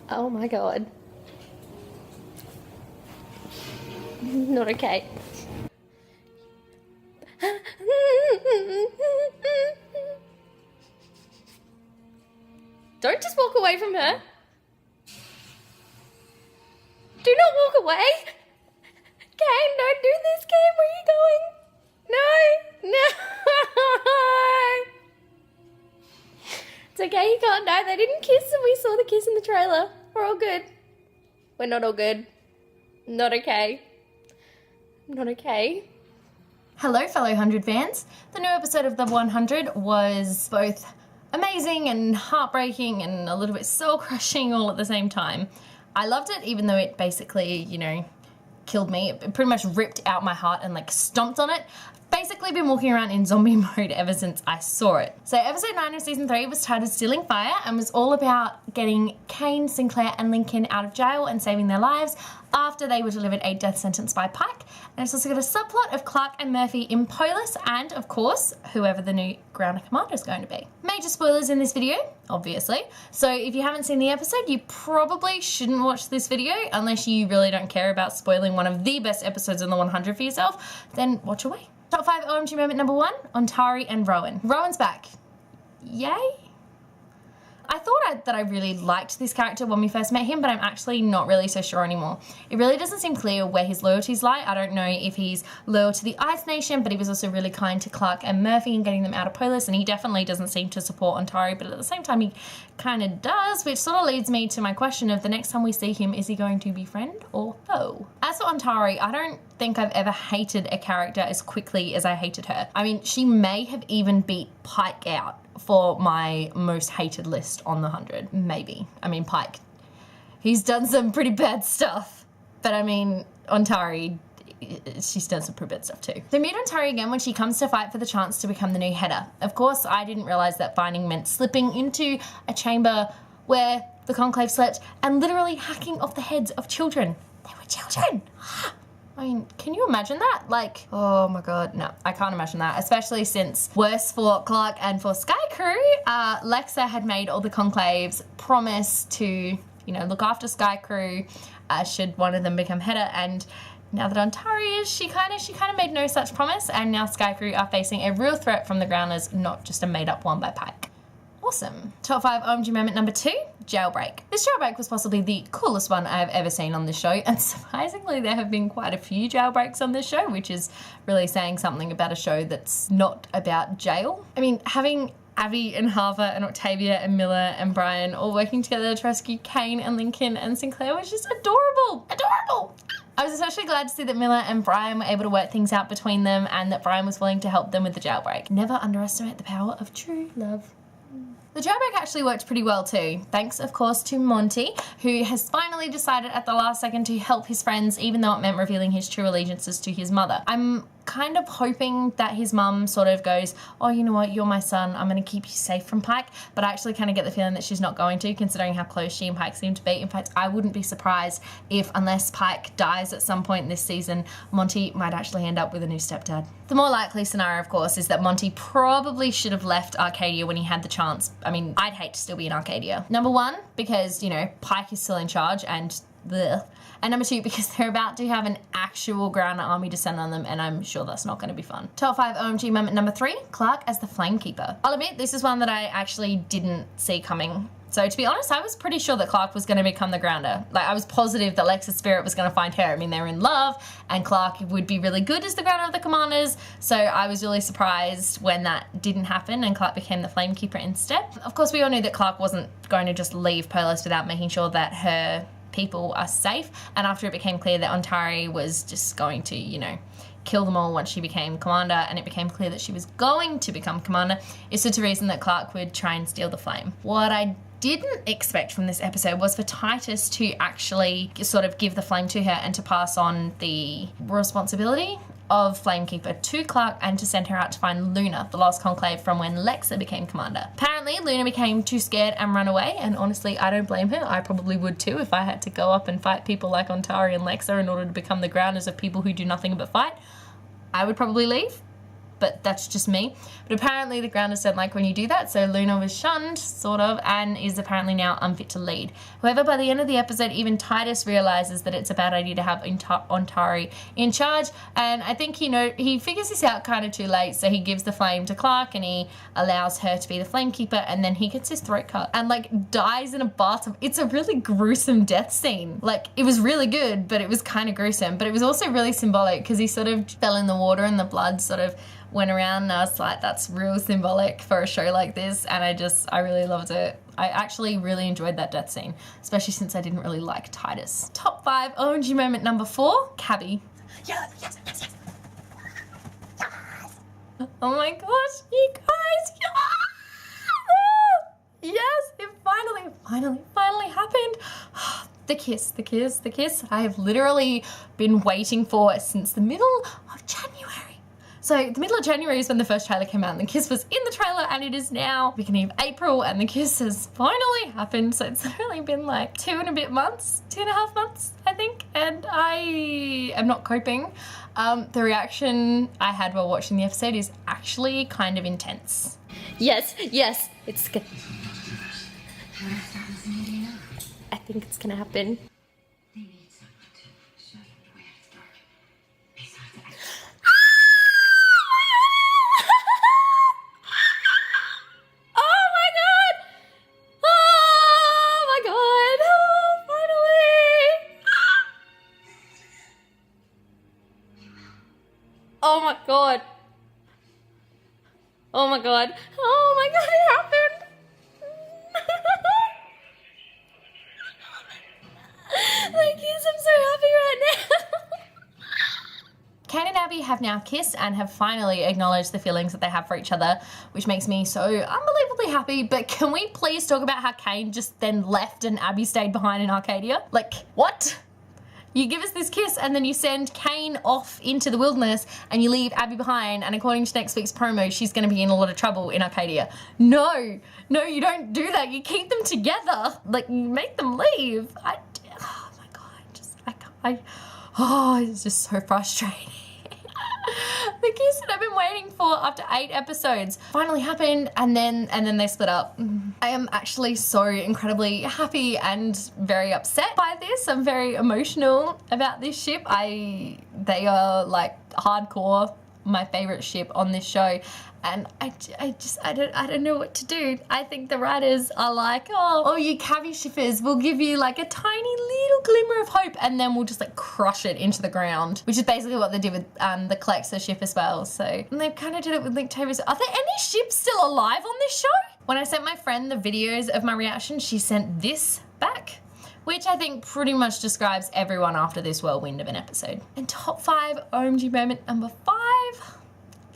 Oh my god. Not okay. Don't just walk away from her. Do not walk away. Kane, don't do this, Kane. Where are you going? No. It's okay, you can't die. They didn't kiss and we saw the kiss in the trailer. We're all good. We're not all good. Not okay. Not okay. Hello, fellow 100 fans. The new episode of The 100 was both amazing and heartbreaking and a little bit soul-crushing all at the same time. I loved it, even though it basically, you know, killed me. It pretty much ripped out my heart and like stomped on it. Basically been walking around in zombie mode ever since I saw it. So episode 9 of season 3 was titled Stealing Fire and was all about getting Kane, Sinclair and Lincoln out of jail and saving their lives after they were delivered a death sentence by Pike. And it's also got a subplot of Clark and Murphy in Polis and, of course, whoever the new Grounder Commander is going to be. Major spoilers in this video, obviously. So if you haven't seen the episode, you probably shouldn't watch this video unless you really don't care about spoiling one of the best episodes in the 100 for yourself, then watch away. Top 5 OMG moment number 1, Ontari and Rowan. Rowan's back. Yay? I thought that I really liked this character when we first met him, but I'm actually not really so sure anymore. It really doesn't seem clear where his loyalties lie. I don't know if he's loyal to the Ice Nation, but he was also really kind to Clark and Murphy in getting them out of Polis, and he definitely doesn't seem to support Ontari, but at the same time he kind of does, which sort of leads me to my question of the next time we see him, is he going to be friend or foe? As for Ontari, I don't think I've ever hated a character as quickly as I hated her. I mean, she may have even beat Pike out for my most hated list on the 100, maybe. I mean, Pike, he's done some pretty bad stuff, but I mean, Ontari, she's done some pretty bad stuff too. So meet Ontari again when she comes to fight for the chance to become the new header. Of course, I didn't realize that finding meant slipping into a chamber where the Conclave slept and literally hacking off the heads of children. They were children. I mean, can you imagine that? Like, oh my god, no, I can't imagine that, especially since, worse for Clark and for Sky Crew, Lexa had made all the Conclaves promise to, you know, look after Sky Crew should one of them become header, and now that Ontari is, she kind of made no such promise, and now Sky Crew are facing a real threat from the Grounders, not just a made-up one by Pike. Awesome. Top 5 OMG moment number 2, jailbreak. This jailbreak was possibly the coolest one I have ever seen on this show, and surprisingly there have been quite a few jailbreaks on this show, which is really saying something about a show that's not about jail. I mean, having Abby and Harper and Octavia and Miller and Brian all working together to rescue Kane and Lincoln and Sinclair was just adorable. Adorable! I was especially glad to see that Miller and Brian were able to work things out between them and that Brian was willing to help them with the jailbreak. Never underestimate the power of true love. The jailbreak actually worked pretty well too, thanks of course to Monty, who has finally decided at the last second to help his friends even though it meant revealing his true allegiances to his mother. I'm kind of hoping that his mum sort of goes, oh, you know what, you're my son, I'm going to keep you safe from Pike, but I actually kind of get the feeling that she's not going to, considering how close she and Pike seem to be. In fact, I wouldn't be surprised if, unless Pike dies at some point this season, Monty might actually end up with a new stepdad. The more likely scenario, of course, is that Monty probably should have left Arcadia when he had the chance. I mean, I'd hate to still be in Arcadia. Number 1, because, you know, Pike is still in charge and bleh. And number 2, because they're about to have an actual Grounder army descend on them, and I'm sure that's not going to be fun. Top 5 OMG moment number 3, Clark as the Flamekeeper. I'll admit, this is one that I actually didn't see coming. So to be honest, I was pretty sure that Clark was going to become the Grounder. Like, I was positive that Lex's spirit was going to find her. I mean, they're in love, and Clark would be really good as the Grounder of the Commanders, so I was really surprised when that didn't happen and Clark became the Flamekeeper instead. Of course, we all knew that Clark wasn't going to just leave Polis without making sure that her people are safe, and after it became clear that Ontari was just going to, you know, kill them all once she became commander, and it became clear that she was going to become commander, it stood to reason that Clark would try and steal the flame. What I didn't expect from this episode was for Titus to actually sort of give the flame to her and to pass on the responsibility of Flamekeeper to Clark and to send her out to find Luna, the lost conclave from when Lexa became commander. Apparently, Luna became too scared and ran away, and honestly, I don't blame her. I probably would too if I had to go up and fight people like Ontari and Lexa in order to become the Grounders of people who do nothing but fight. I would probably leave. but that's just me. But apparently the Grounders don't like when you do that, so Luna was shunned, sort of, and is apparently now unfit to lead. However, by the end of the episode, even Titus realizes that it's a bad idea to have Ontari in charge, and I think he figures this out kind of too late, so he gives the flame to Clark and he allows her to be the flame keeper, and then he gets his throat cut and like dies in a bathtub. It's a really gruesome death scene. Like, it was really good, but it was kind of gruesome, but it was also really symbolic because he sort of fell in the water and the blood sort of went around, and I was like, that's real symbolic for a show like this, and I really loved it. I actually really enjoyed that death scene, especially since I didn't really like Titus. Top 5 OMG moment number 4, Cabby. Yes. Oh my gosh, you guys, yes, it finally happened. The kiss I have literally been waiting for since the middle of January. So the middle of January is when the first trailer came out, and the kiss was in the trailer, and it is now beginning of April, and the kiss has finally happened. So it's only been like 2.5 months, I think, and I am not coping. The reaction I had while watching the episode is actually kind of intense. Yes, it's good. I think it's gonna happen. Oh my god, it happened. Like, yes, I'm so happy right now. Kane and Abby have now kissed and have finally acknowledged the feelings that they have for each other, which makes me so unbelievably happy. But can we please talk about how Kane just then left and Abby stayed behind in Arcadia? Like, what? You give us this kiss and then you send Kane off into the wilderness and you leave Abby behind, and according to next week's promo, she's going to be in a lot of trouble in Arcadia. No, you don't do that. You keep them together. Like, you make them leave. Oh my God, it's just so frustrating. The kiss that I've been waiting for after 8 episodes finally happened, and then they split up. I am actually so incredibly happy and very upset by this. I'm very emotional about this ship. They are like hardcore my favorite ship on this show, and I don't know what to do. I think the writers are like, oh, you Cabby shippers, we'll give you like a tiny little glimmer of hope, and then we'll just like crush it into the ground, which is basically what they did with the Clexa ship as well. So, and they kind of did it with Link Tavis. Are there any ships still alive on this show? When I sent my friend the videos of my reaction, she sent this back, which I think pretty much describes everyone after this whirlwind of an episode. And top 5 OMG moment number 5,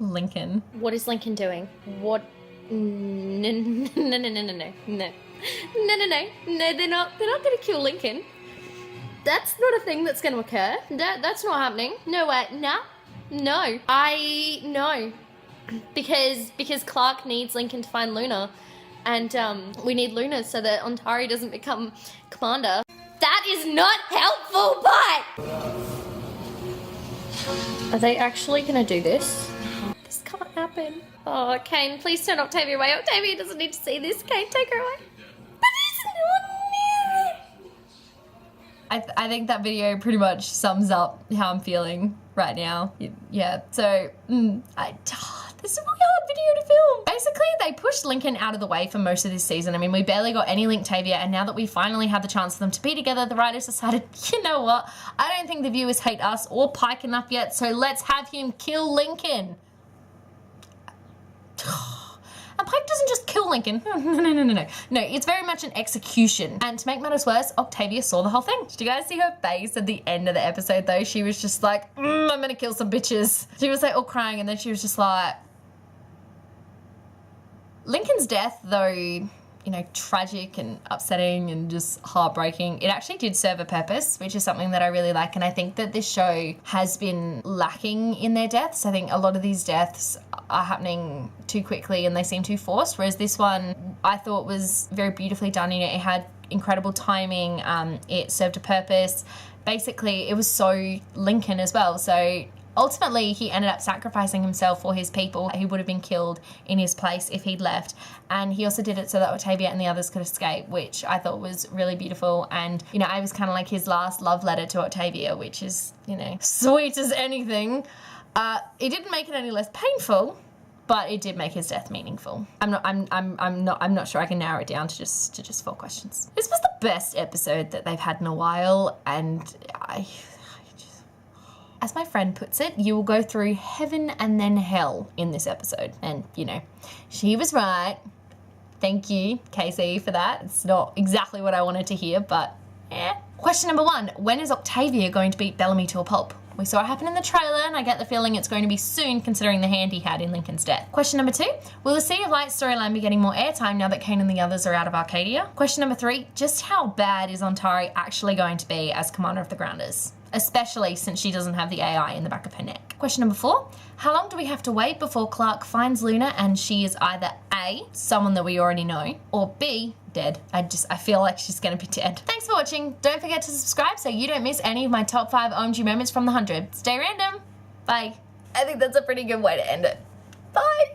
Lincoln. What is Lincoln doing? What? No, they're not gonna kill Lincoln. That's not a thing that's gonna occur. That's not happening. No way, no. No. Because Clark needs Lincoln to find Luna. And we need Luna so that Ontari doesn't become commander. That is not helpful, but... Are they actually gonna do this? This can't happen. Oh, Kane, please turn Octavia away. Octavia doesn't need to see this. Kane, take her away. But it's not near it. I think that video pretty much sums up how I'm feeling right now. Yeah, so, this is a really hard video to film. Basically, they pushed Lincoln out of the way for most of this season. I mean, we barely got any Linktavia, and now that we finally had the chance for them to be together, the writers decided, you know what? I don't think the viewers hate us or Pike enough yet, so let's have him kill Lincoln. And Pike doesn't just kill Lincoln. No. No, it's very much an execution. And to make matters worse, Octavia saw the whole thing. Did you guys see her face at the end of the episode though? She was just like, I'm gonna kill some bitches. She was like all crying, and then she was just like... Lincoln's death, though, you know, tragic and upsetting and just heartbreaking, it actually did serve a purpose, which is something that I really like. And I think that this show has been lacking in their deaths. I think a lot of these deaths are happening too quickly and they seem too forced, whereas this one I thought was very beautifully done. You know, it had incredible timing, it served a purpose. Basically, it was so Lincoln as well. So Ultimately, he ended up sacrificing himself for his people. He would have been killed in his place if he'd left. And he also did it so that Octavia and the others could escape, which I thought was really beautiful. And, you know, I was kind of like his last love letter to Octavia, which is, you know, sweet as anything. It didn't make it any less painful, but it did make his death meaningful. I'm not sure I can narrow it down to just 4 questions. This was the best episode that they've had in a while, and as my friend puts it, you will go through heaven and then hell in this episode. And, you know, she was right. Thank you, Casey, for that. It's not exactly what I wanted to hear, but eh. Question number 1, when is Octavia going to beat Bellamy to a pulp? We saw it happen in the trailer, and I get the feeling it's going to be soon, considering the hand he had in Lincoln's death. Question number 2, will the Sea of Light storyline be getting more airtime now that Kane and the others are out of Arcadia? Question number 3, just how bad is Ontari actually going to be as commander of the Grounders? Especially since she doesn't have the AI in the back of her neck. Question number 4, how long do we have to wait before Clark finds Luna and she is either A, someone that we already know, or B, dead? I feel like she's gonna be dead. Thanks for watching. Don't forget to subscribe so you don't miss any of my top 5 OMG moments from the 100. Stay random. Bye. I think that's a pretty good way to end it. Bye.